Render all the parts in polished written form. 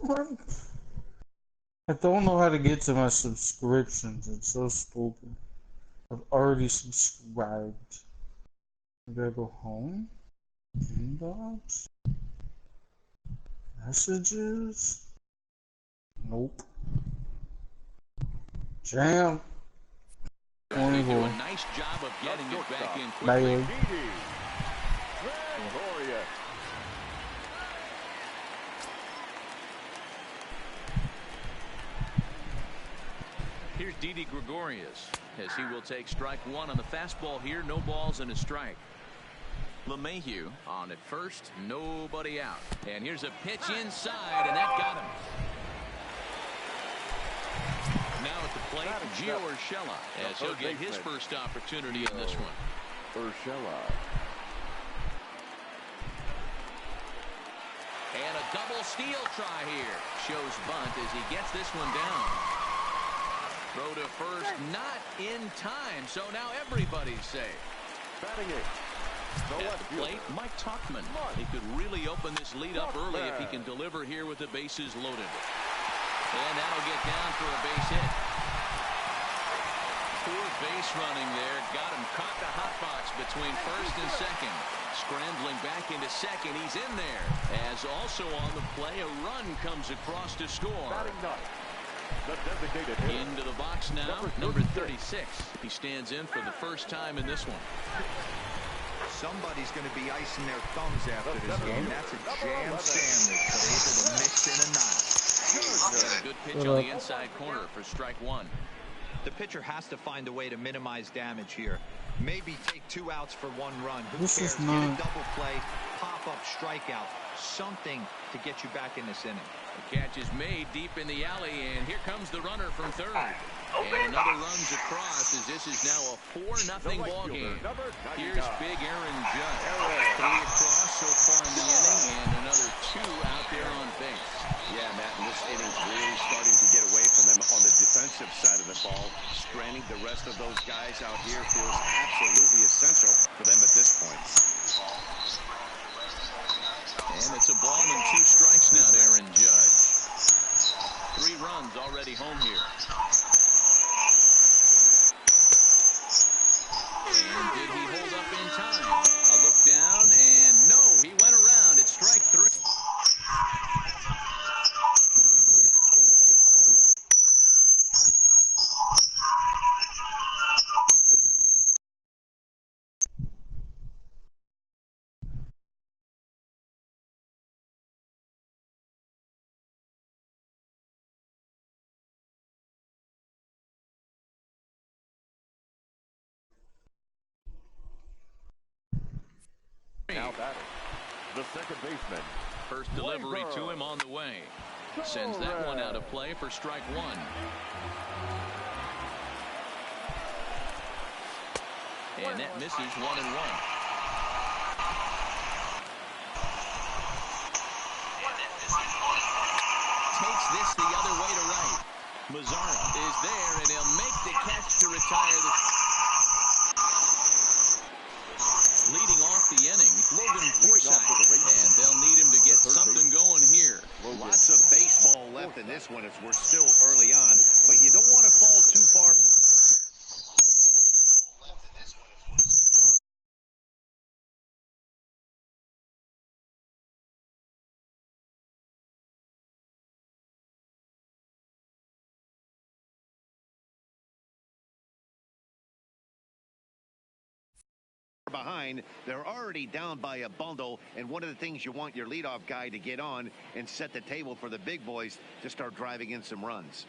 I don't know how to get to my subscriptions. It's so stupid. I've already subscribed. I gotta go home. Inbox. Messages. Nope. Jam. They do a nice job of getting it back in quickly. Here's Didi Gregorius as he will take strike one on the fastball here. No balls and a strike. LeMahieu on at first. Nobody out. And here's a pitch inside, and that got him. Now at the plate, Gio Urshela as he'll get his first opportunity in this one. Urshela. And a double steal try here. Shows bunt as he gets this one down. Throw to first, not in time. So now everybody's safe. Batting it. At the plate, Mike Tauchman. He could really open this lead up early if he can deliver here with the bases loaded. And that'll get down for a base hit. Poor base running there. Got him caught the hot box between first and second. Scrambling back into second. He's in there. As also on the play, a run comes across to score. Into the box now, number 36. He stands in for the first time in this one. Somebody's going to be icing their thumbs after this game. That's a jam sandwich, but able to mix in a nine. A good pitch on the inside corner for strike one. The pitcher has to find a way to minimize damage here. Maybe take 2 outs for 1 run. Who This cares? is Get not... a double play, pop-up strikeout, something to get you back in this inning. The catch is made deep in the alley, and here comes the runner from third. And another runs across as this is now a 4-0 ball game. Here's big Aaron Judge. 3 across so far in the inning, and another 2 out there on base. Yeah, Matt, and this inning's really starting to get away from them on the defensive side of the ball. Stranding the rest of those guys out here feels absolutely essential for them at this point. And it's a ball and 2 strikes now to Aaron Judge. 3 runs already home here. And did he hold up in time? A look down, and no, he went around. It's strike 3. Now batting, the second baseman. First delivery to him on the way. Sends that one out of play for strike 1. And that misses 1-1. Takes this the other way to right. Mazara is there, and he'll make the catch to retire the... Leading off the inning, Logan Forsythe, and they'll need him to get something going here. Lots of baseball left in this one as we're still early on, but you don't want to fall too far. Behind, they're already down by a bundle, and one of the things you want your leadoff guy to get on and set the table for the big boys to start driving in some runs.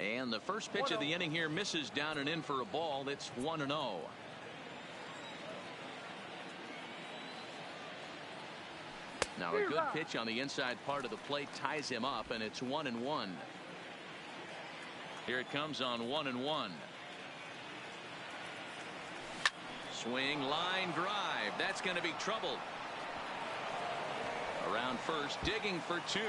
And the first pitch of the inning here misses down and in for a ball. That's 1-0. Now a good pitch on the inside part of the plate ties him up, and it's 1-1. Here it comes on 1-1. Swing, line drive. That's going to be trouble. Around first, digging for two.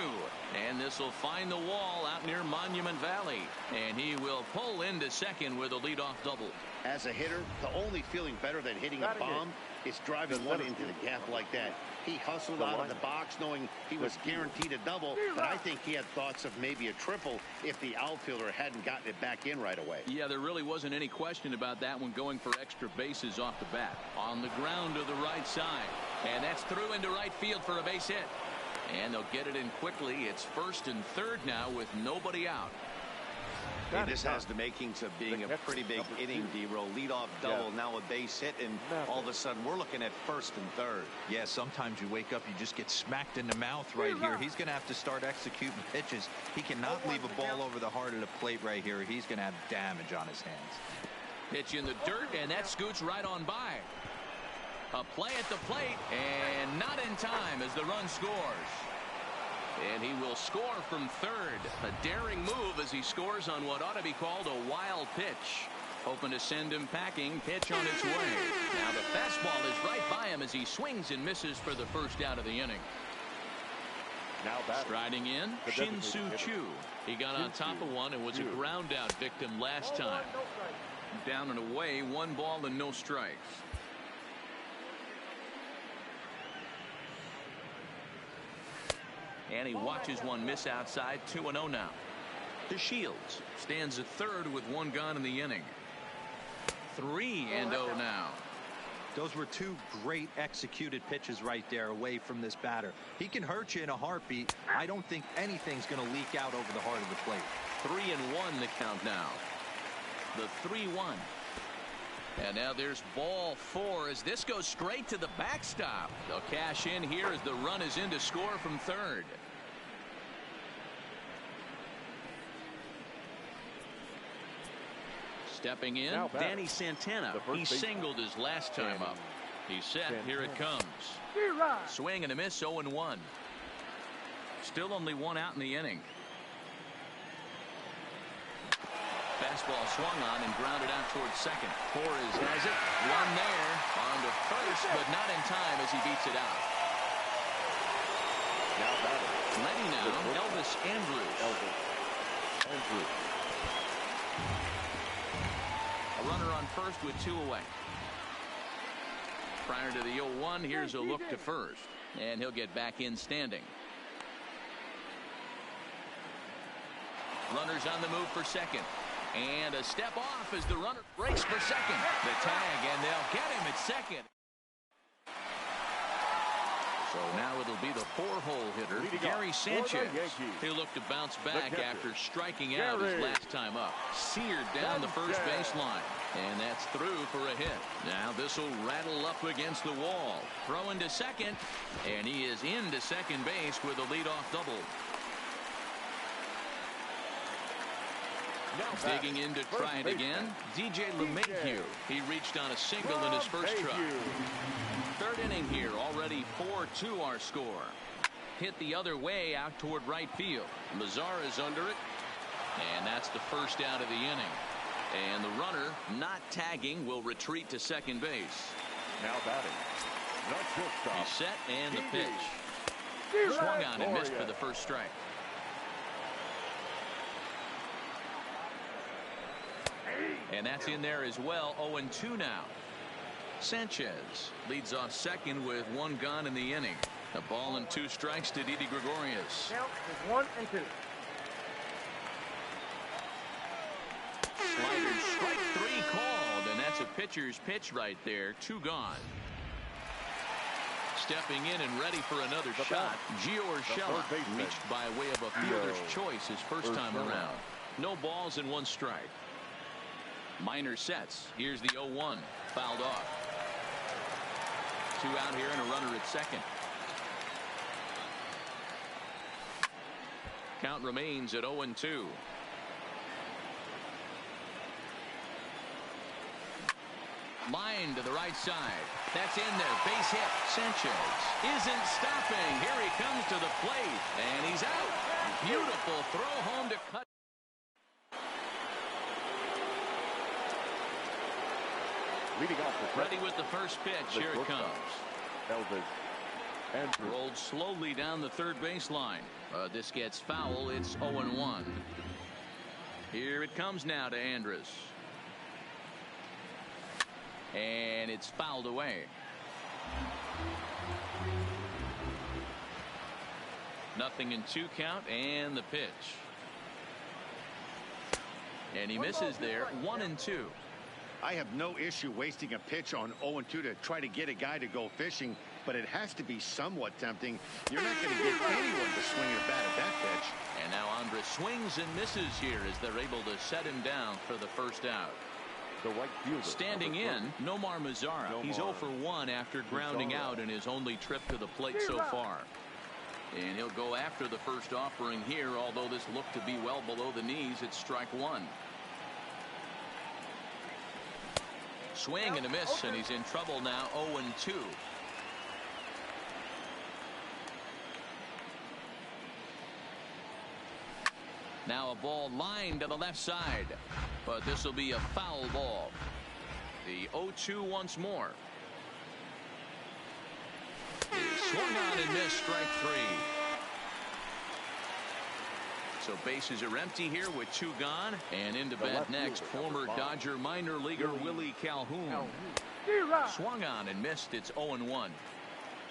And this will find the wall out near Monument Valley. And he will pull into second with a leadoff double. As a hitter, the only feeling better than hitting a bomb is driving one into the gap like that. He hustled out of the box knowing he was guaranteed a double, but I think he had thoughts of maybe a triple if the outfielder hadn't gotten it back in right away. Yeah, there really wasn't any question about that one, going for extra bases off the bat. On the ground to the right side. And that's through into right field for a base hit. And they'll get it in quickly. It's first and third now with nobody out. Hey, this has the makings of being a pretty big inning, D-Roll. Leadoff double, now a base hit, and all of a sudden we're looking at first and third. Yeah, sometimes you wake up, you just get smacked in the mouth right here. He's going to have to start executing pitches. He cannot leave a ball over the heart of the plate right here. He's going to have damage on his hands. Pitch in the dirt, and that scoots right on by. A play at the plate, and not in time as the run scores. And he will score from third. A daring move as he scores on what ought to be called a wild pitch. Hoping to send him packing. Pitch on its way. Now the fastball is right by him as he swings and misses for the first out of the inning. Now striding in, Shin-Soo Choo. He got on top of one and was a ground out victim last time. Down and away, 1 ball and no strikes. And he watches one miss outside. 2-0 now. DeShields stands at third with 1 gone in the inning. 3-0 now. Those were 2 great executed pitches right there away from this batter. He can hurt you in a heartbeat. I don't think anything's going to leak out over the heart of the plate. 3-1 the count now. The 3-1. And now there's ball 4 as this goes straight to the backstop. They'll cash in here as the run is in to score from third. Stepping in, Danny Santana. He singled his last time up. He's set. Here it comes. Swing and a miss, 0-1. Still only 1 out in the inning. Fastball swung on and grounded out towards second. Torres has it. One there. On to first, but not in time as he beats it out. Ready now, Elvis Andrus. A runner on first with 2 away. Prior to the 0-1, here's a look to first. And he'll get back in standing. Runners on the move for second. And a step off as the runner breaks for second. The tag, and they'll get him at second. So now it'll be the 4-hole hitter, Gary Sanchez. He'll look to bounce back after striking out his last time up. Seared down the first baseline. And that's through for a hit. Now this will rattle up against the wall. Throw into second. And he is into second base with a leadoff double. Digging in to try it again, DJ LeMahieu. He reached on a single in his first try. Third inning here, already 4-2 our score. Hit the other way out toward right field. Mazara is under it. And that's the first out of the inning. And the runner, not tagging, will retreat to second base. Now batting. He's set and the pitch. Swung on and missed for the first strike. And that's in there as well. 0-2 now. Sanchez leads off second with 1 gone in the inning. A ball and 2 strikes to Didi Gregorius. Count is 1 and 2. Sliders strike 3 called, and that's a pitcher's pitch right there. 2 gone. Stepping in and ready for another shot, Gio Urshela reached by way of a fielder's choice his first time around. No balls and 1 strike. Minor sets. Here's the 0-1. Fouled off. 2 out here and a runner at second. Count remains at 0-2. Line to the right side. That's in there. Base hit. Sanchez isn't stopping. Here he comes to the plate. And he's out. Beautiful throw home to cut. Leading off the Ready with the first pitch. Here it comes. Elvis Rolled slowly down the third baseline. This gets foul. It's 0-1. Here it comes now to Andrus. And it's fouled away. Nothing in 2 count, and the pitch. And he misses there. 1-2. I have no issue wasting a pitch on 0-2 to try to get a guy to go fishing, but it has to be somewhat tempting. You're not going to get anyone to swing a bat at that pitch. And now Andrus swings and misses here as they're able to set him down for the first out. The right fielder, standing in, Nomar Mazara. He's 0 for 1 after grounding out in his only trip to the plate so far. And he'll go after the first offering here, although this looked to be well below the knees. It's strike 1. Swing and a miss, and he's in trouble now. 0-2. Now a ball lined to the left side, but this will be a foul ball. The 0-2 once more. He swung on and missed, strike 3. So bases are empty here with 2 gone, and into bat next, former Dodger minor leaguer Willie Calhoun. Swung on and missed. It's 0-1.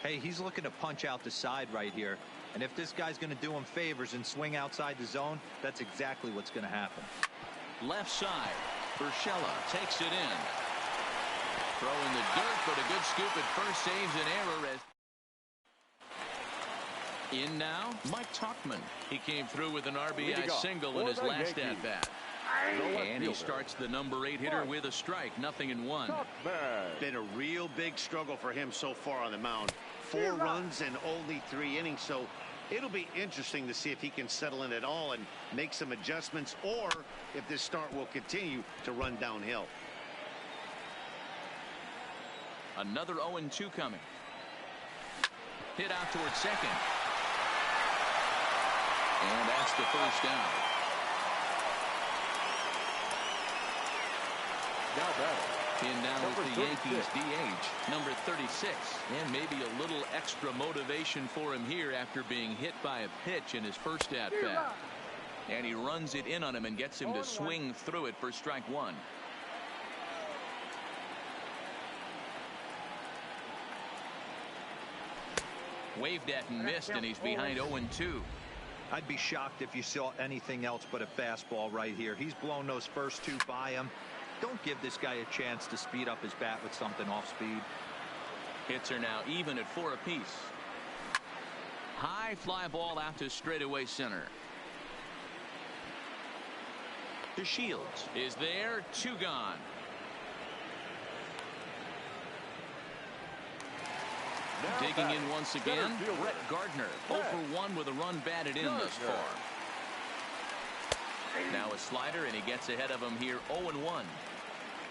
Hey, he's looking to punch out the side right here. And if this guy's going to do him favors and swing outside the zone, that's exactly what's going to happen. Left side, Urshela takes it in. Throwing the dirt, but a good scoop at first saves an error. In now, Mike Tauchman. He came through with an RBI single in his last at bat. And he starts the number 8 hitter with a strike. 0-1. Been a real big struggle for him so far on the mound. 4 runs in only 3 innings, so it'll be interesting to see if he can settle in at all and make some adjustments, or if this start will continue to run downhill. Another 0-2 coming. Hit out towards second. And that's the first down. Now batting. In now with the Yankees DH, number 36. And maybe a little extra motivation for him here after being hit by a pitch in his first at bat. And he runs it in on him and gets him to swing through it for strike 1. Waved at and missed, and he's behind 0-2. I'd be shocked if you saw anything else but a fastball right here. He's blown those first 2 by him. Don't give this guy a chance to speed up his bat with something off speed. Hits are now even at 4 apiece. High fly ball out to straightaway center. To Shields is there. 2 gone. Digging in once again, Brett Gardner. 0 for 1 with a run batted in thus far. Now a slider, and he gets ahead of him here. 0-1.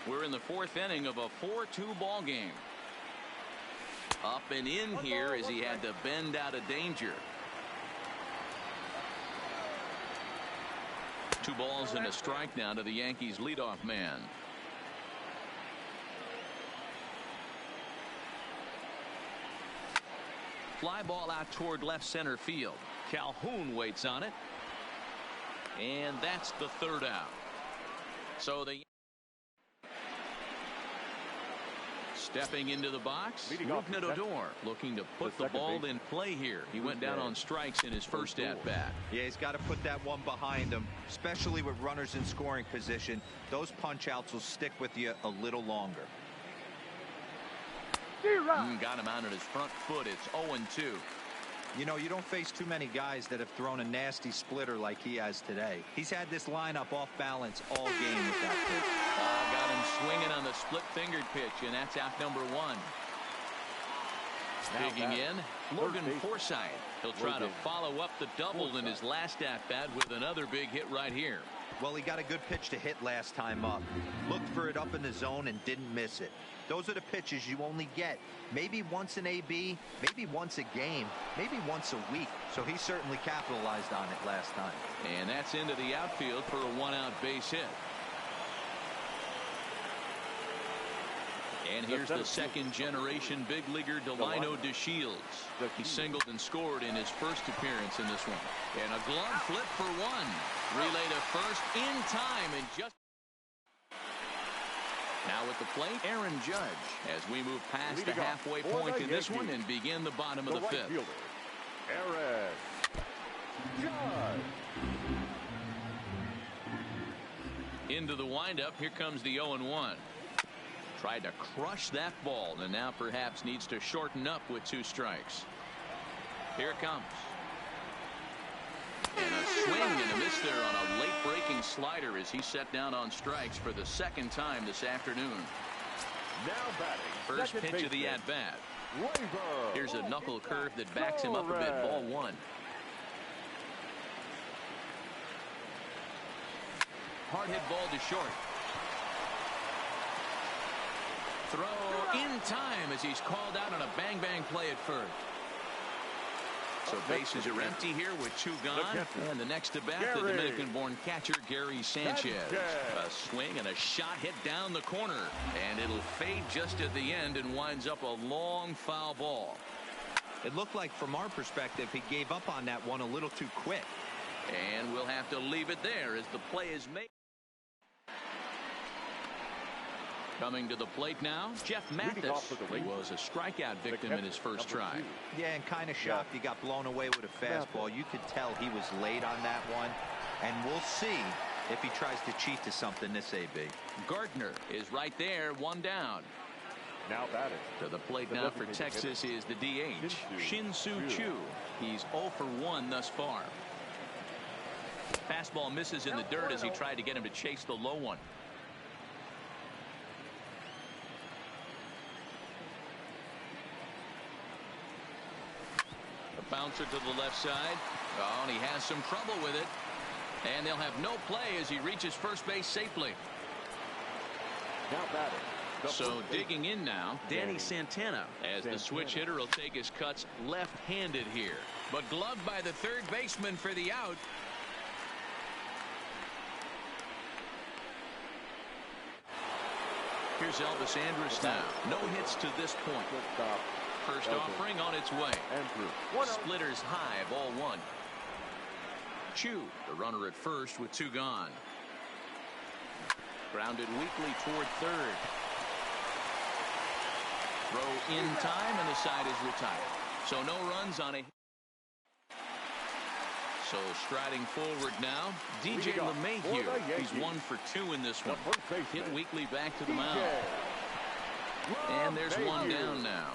We're in the 4th inning of a 4-2 ball game. Up and in here as he had to bend out of danger. 2 balls and a strike now to the Yankees leadoff man. Fly ball out toward left center field. Calhoun waits on it. And that's the 3rd out. So the stepping into the box, Rougned Odor looking to put the ball in play here. He went down on strikes in his first at bat. Yeah, he's got to put that one behind him, especially with runners in scoring position. Those punch outs will stick with you a little longer. Got him out on his front foot. It's 0-2. You know, you don't face too many guys that have thrown a nasty splitter like he has today. He's had this lineup off balance all game with that pitch. Got him swinging on the split-fingered pitch, and that's out number 1. Digging in, Logan Forsythe. He'll try to follow up the double in his last at-bat with another big hit right here. Well, he got a good pitch to hit last time up. Looked for it up in the zone and didn't miss it. Those are the pitches you only get maybe once in AB, maybe once a game, maybe once a week. So he certainly capitalized on it last time. And that's into the outfield for a 1-out base hit. And here's the second-generation big leaguer Delino DeShields. He singled and scored in his first appearance in this one. And a glove flip for one. Relay to first in time and just. Now at the plate, Aaron Judge, as we move past the halfway point in this one and begin the bottom of the fifth. Aaron Judge. Into the windup, here comes the 0-1. Tried to crush that ball, and now perhaps needs to shorten up with 2 strikes. Here it comes. And a swing and a miss there on a late-breaking slider as he set down on strikes for the second time this afternoon. Now batting. First pitch of the at-bat. Here's a knuckle curve that backs him up a bit. Ball 1. Hard hit ball to short. Throw in time as he's called out on a bang-bang play at first. So bases are empty here with 2 gone. And the next to bat, the Dominican-born catcher, Gary Sanchez. A swing and a shot hit down the corner. And it'll fade just at the end and winds up a long foul ball. It looked like, from our perspective, he gave up on that one a little too quick. And we'll have to leave it there as the play is made. Coming to the plate now, Jeff Mathis. He was a strikeout victim in his first try. Yeah, and kind of shocked he got blown away with a fastball. You could tell he was late on that one. And we'll see if he tries to cheat to something this AB. Gardner is right there, 1 down. Now batting. To the plate now for Texas is the DH, Shin-Soo Choo. He's 0 for 1 thus far. Fastball misses in the dirt as he tried to get him to chase the low one. Bouncer to the left side. Oh, and he has some trouble with it. And they'll have no play as he reaches first base safely. Now batting. So digging in now, Danny Santana, as the switch hitter will take his cuts left-handed here. But gloved by the third baseman for the out. Here's Elvis Andrus now. No hits to this point. First offering on its way. Splitters high, ball 1. Choo, the runner at first with 2 gone. Grounded weakly toward third. Throw in time and the side is retired. So no runs on a. So striding forward now, DJ LeMahieu. He's 1 for 2 in this one. Hit weakly back to the mound. And there's 1 down now.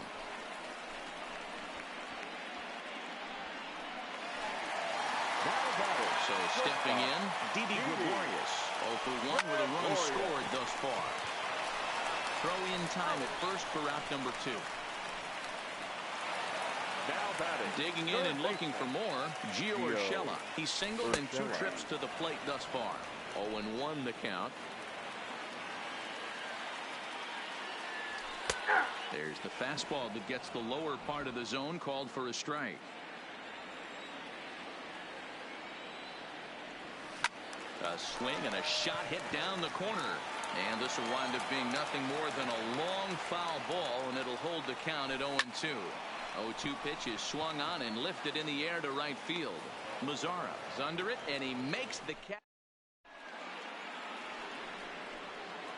So stepping in, Didi Gregorius, 0 for 1 with a run scored thus far. Throw in time at first for out number 2. Digging in and looking for more, Gio Urshela. He's singled in 2 trips to the plate thus far. 0-1 the count. There's the fastball that gets the lower part of the zone, called for a strike. A swing and a shot hit down the corner. And this will wind up being nothing more than a long foul ball, and it'll hold the count at 0-2. 0-2 pitch is swung on and lifted in the air to right field. Mazara is under it, and he makes the catch.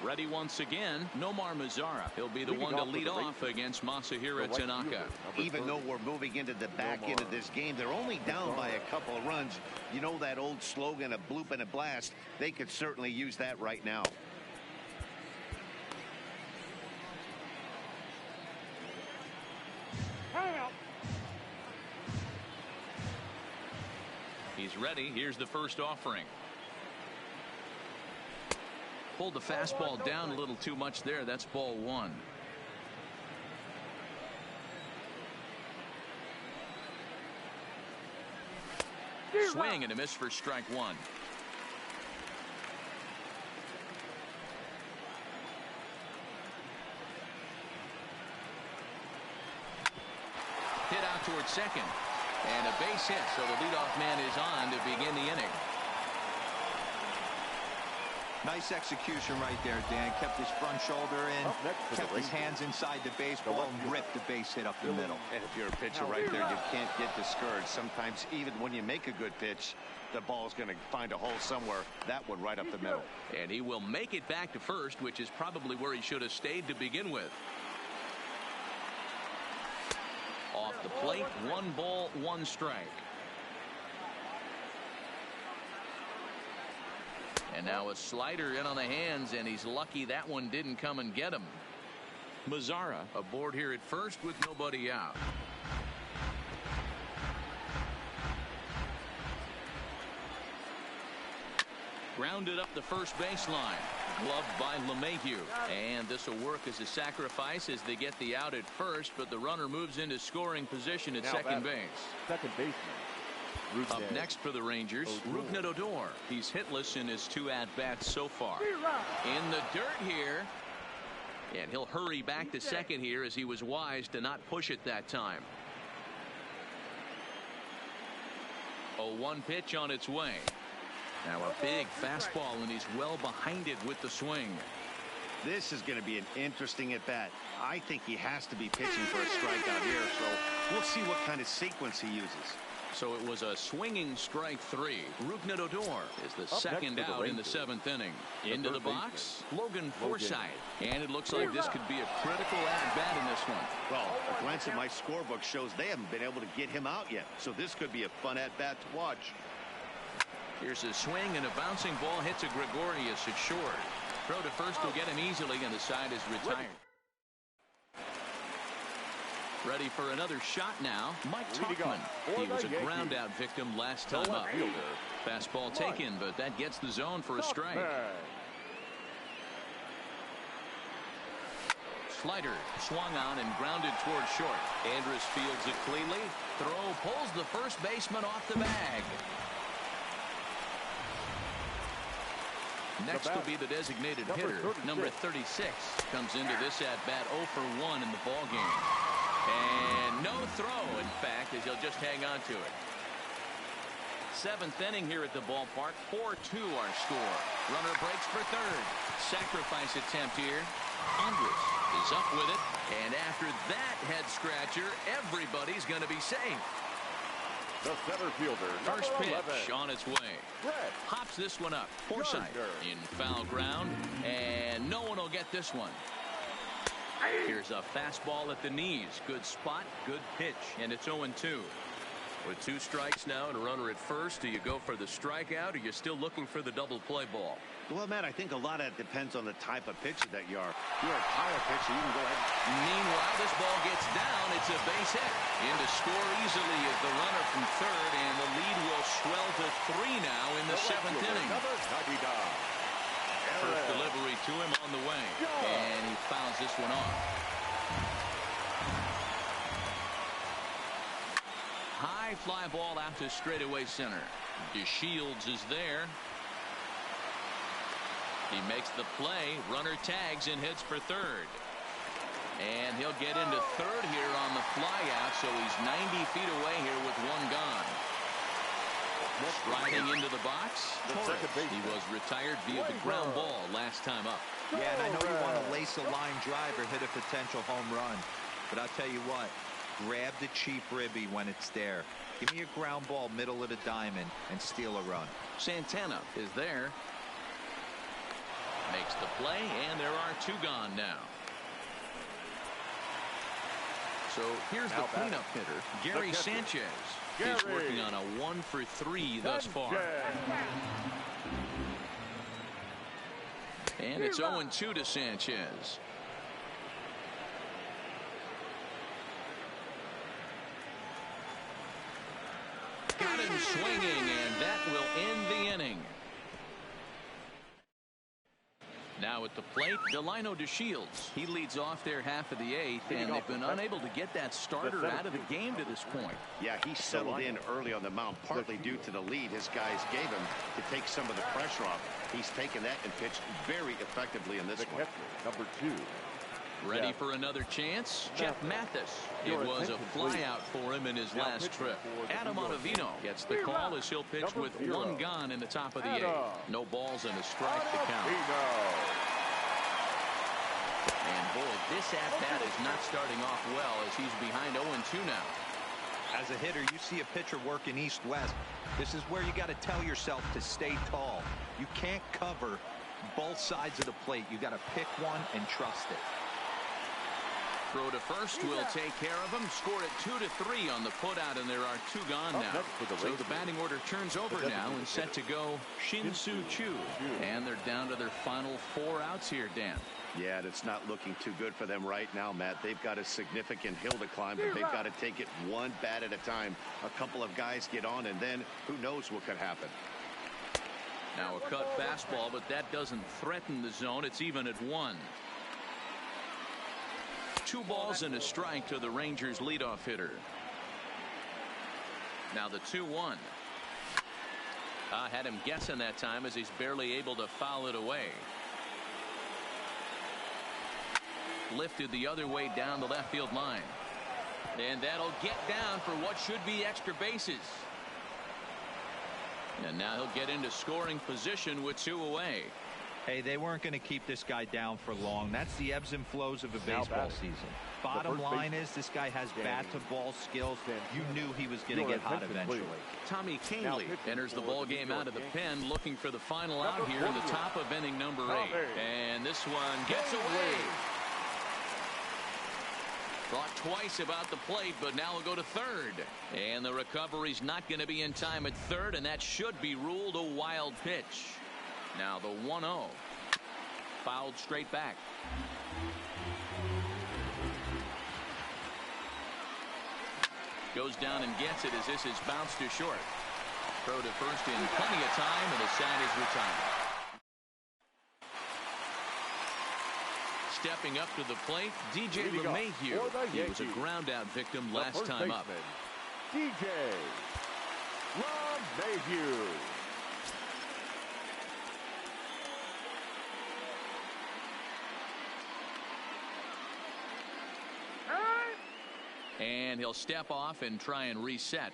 Ready once again, Nomar Mazara. He'll be the one to lead off against Masahiro Tanaka. Even though we're moving into the back end of this game, they're only down by a couple of runs. You know that old slogan, a bloop and a blast? They could certainly use that right now. He's ready. Here's the first offering. Pulled the fastball down a little too much there. That's ball 1. Swing and a miss for strike 1. Hit out towards second. And a base hit, so the leadoff man is on to begin the inning. Nice execution right there, Dan. Kept his front shoulder in, kept his hands inside the baseball, and ripped the base hit up the middle. And if you're a pitcher right there, you can't get discouraged. Sometimes even when you make a good pitch, the ball's going to find a hole somewhere. That one right up the middle. And he will make it back to first, which is probably where he should have stayed to begin with. Off the plate, 1 ball, 1 strike. And now a slider in on the hands, and he's lucky that one didn't come and get him. Mazzara aboard here at first with nobody out. Grounded up the first baseline. Gloved by LeMahieu. And this will work as a sacrifice as they get the out at first, but the runner moves into scoring position at second base. Second baseman. Up next for the Rangers, Rougned Odor. He's hitless in his 2 at-bats so far. In the dirt here. And he'll hurry back to second here as he was wise to not push it that time. 0-1 pitch on its way. Now a big fastball, and he's well behind it with the swing. This is going to be an interesting at-bat. I think he has to be pitching for a strikeout here, so we'll see what kind of sequence he uses. So it was a swinging strike 3. Rougned Odor is the second out in the 7th inning. Into the box, Logan Forsythe. And it looks like this could be a critical at-bat in this one. Well, a glance at my scorebook shows they haven't been able to get him out yet. So this could be a fun at-bat to watch. Here's a swing, and a bouncing ball hits a Gregorius at short. Throw to first will get him easily, and the side is retired. Ready for another shot now. Mike Tauchman. He was a ground out victim last time up. Fastball taken, but that gets the zone for a strike. Slider swung on and grounded towards short. Andrus fields it cleanly. Throw pulls the first baseman off the bag. Next will be the designated hitter, number 36. Comes into this at-bat 0 for 1 in the ballgame. And no throw, in fact, as he'll just hang on to it. 7th inning here at the ballpark. 4-2 our score. Runner breaks for third. Sacrifice attempt here. Andrus is up with it. And after that head-scratcher, everybody's going to be safe. The center fielder, First pitch 11. on its way. Hops this one up. Forsythe in foul ground. And no one will get this one. Here's a fastball at the knees. Good spot, good pitch, and it's 0-2. With 2 strikes now and a runner at first, do you go for the strikeout, or you're still looking for the double play ball? Well, Matt, I think a lot of it depends on the type of pitcher that you are. If you're a power pitcher, you can go ahead. Meanwhile, this ball gets down. It's a base hit. In to score easily is the runner from third, and the lead will swell to 3 now in the 7th inning. First delivery to him on the way, and he fouls this one off. High fly ball out to straightaway center. DeShields is there. He makes the play. Runner tags and hits for third. And he'll get into third here on the fly out, so he's 90 feet away here with 1 gone. Riding into the box, Torres. He was retired via the ground ball last time up. Yeah, and I know you want to lace a line drive or hit a potential home run. But I'll tell you what, grab the cheap ribby when it's there. Give me a ground ball middle of the diamond and steal a run. Santana is there. Makes the play, and there are 2 gone now. So here's the cleanup hitter, Gary Sanchez. He's working on a 1 for 3 thus far. And it's 0-2 to Sanchez. Got him swinging, and that will end the inning. Now at the plate, Delino DeShields. He leads off their half of the 8th, and they've been unable to get that starter out of the game to this point. Yeah, he settled in early on the mound, partly due to the lead his guys gave him to take some of the pressure off. He's taken that and pitched very effectively in this one. Number 2. Ready for another chance? Jeff Mathis. It was a flyout for him in his last trip. Adam Ottavino gets the call as he'll pitch with one gone in the top of the eighth. No balls and a strike to count. And boy, this at-bat is not starting off well as he's behind 0-2 now. As a hitter, you see a pitcher working east-west. This is where you got to tell yourself to stay tall. You can't cover both sides of the plate. You got to pick one and trust it. Throw to first will take care of him. Scored it 2-3 on the putout, and there are two gone now. So the batting order turns over now and set to go Shin-Soo Choo. And they're down to their final 4 outs here, Dan. Yeah, and it's not looking too good for them right now, Matt. They've got a significant hill to climb, but they've got to take it one bat at a time. A couple of guys get on, and then who knows what could happen. Now a cut fastball, but that doesn't threaten the zone. It's even at 1. 2 balls and a strike to the Rangers leadoff hitter. Now the 2-1. Had him guessing that time as he's barely able to foul it away. Lifted the other way down the left field line. And that'll get down for what should be extra bases. And now he'll get into scoring position with 2 away. Hey, they weren't going to keep this guy down for long. That's the ebbs and flows of a baseball season. Bottom line is this guy has bat-to-ball skills. You knew he was going to get hot eventually. Tommy Kahnle enters the ball game out of the pen, looking for the final out here in the top of inning number 8. And this one gets away. Thought twice about the plate, but now he'll go to third. And the recovery's not going to be in time at third, and that should be ruled a wild pitch. Now the 1-0. Fouled straight back. Goes down and gets it as this is bounced to short. Throw to first in plenty of time, and the side is retired. Stepping up to the plate, DJ LeMahieu. He was a ground-out victim last time up. DJ LeMahieu. And he'll step off and try and reset.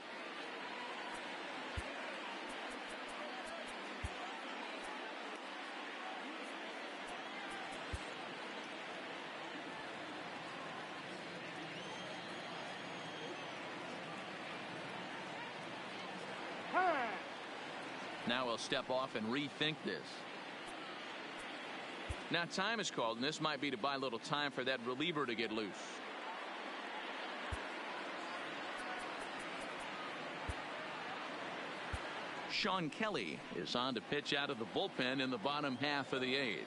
Now he'll step off and rethink this. Now time is called, and this might be to buy a little time for that reliever to get loose. Sean Kelly is on to pitch out of the bullpen in the bottom half of the 8th.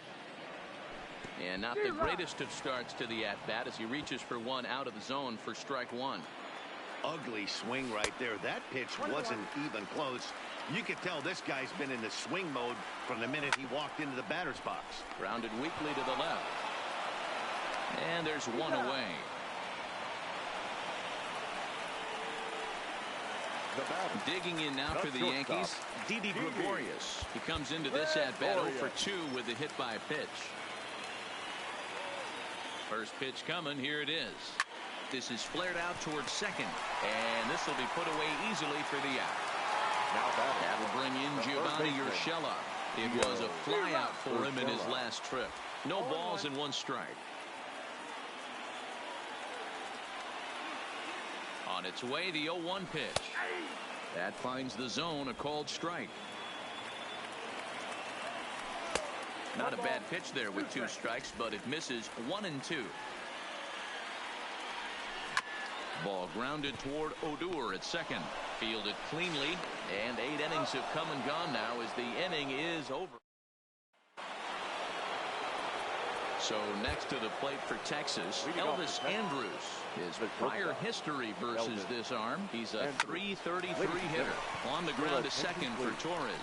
And not the greatest of starts to the at-bat as he reaches for one out of the zone for strike 1. Ugly swing right there. That pitch wasn't even close. You could tell this guy's been in the swing mode from the minute he walked into the batter's box. Grounded weakly to the left. And there's one away. Digging in now for the Yankees, Didi Gregorius. He comes into this at-bat 0 for 2 with a hit by pitch. First pitch coming. Here it is. This is flared out towards second, and this will be put away easily for the out. That'll bring in Giovanni Urshela. It was a flyout for him in his last trip. No balls and 1 strike. On its way, the 0-1 pitch. That finds the zone, a called strike. Not a bad pitch there with 2 strikes, but it misses 1 and 2. Ball grounded toward Odor at second. Fielded cleanly, and 8 innings have come and gone now as the inning is over. So next to the plate for Texas, Elvis Andrus. His prior history versus this arm, he's a .333 hitter. On the ground to second for Torres.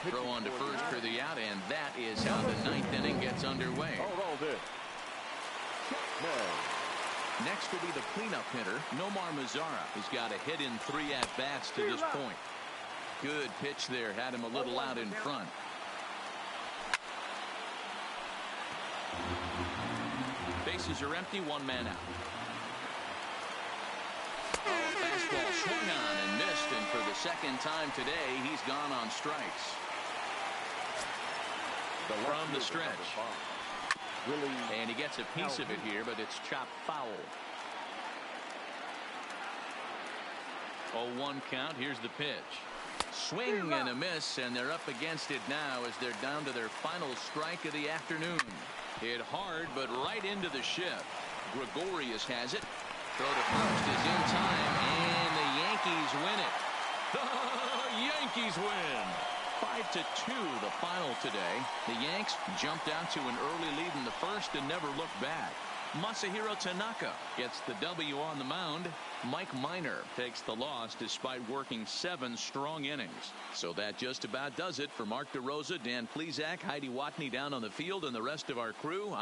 Throw on to first for the out, and that is how the 9th inning gets underway. Next will be the cleanup hitter, Nomar Mazara. He's got a hit in 3 at-bats to this point. Good pitch there, had him a little out in front. Bases are empty, one man out. Fastball swung on and missed, and for the second time today, he's gone on strikes. From the stretch. And he gets a piece of it here, but it's chopped foul. 0-1 count. Here's the pitch. Swing and a miss, and they're up against it now as they're down to their final strike of the afternoon. Hit hard, but right into the shift. Gregorius has it. Throw to first is in time, and the Yankees win it. The Yankees win. 5-2 the final today. The Yanks jumped out to an early lead in the first and never looked back. Masahiro Tanaka gets the W on the mound. Mike Minor takes the loss despite working 7 strong innings. So that just about does it for Mark DeRosa, Dan Plesac, Heidi Watney down on the field, and the rest of our crew.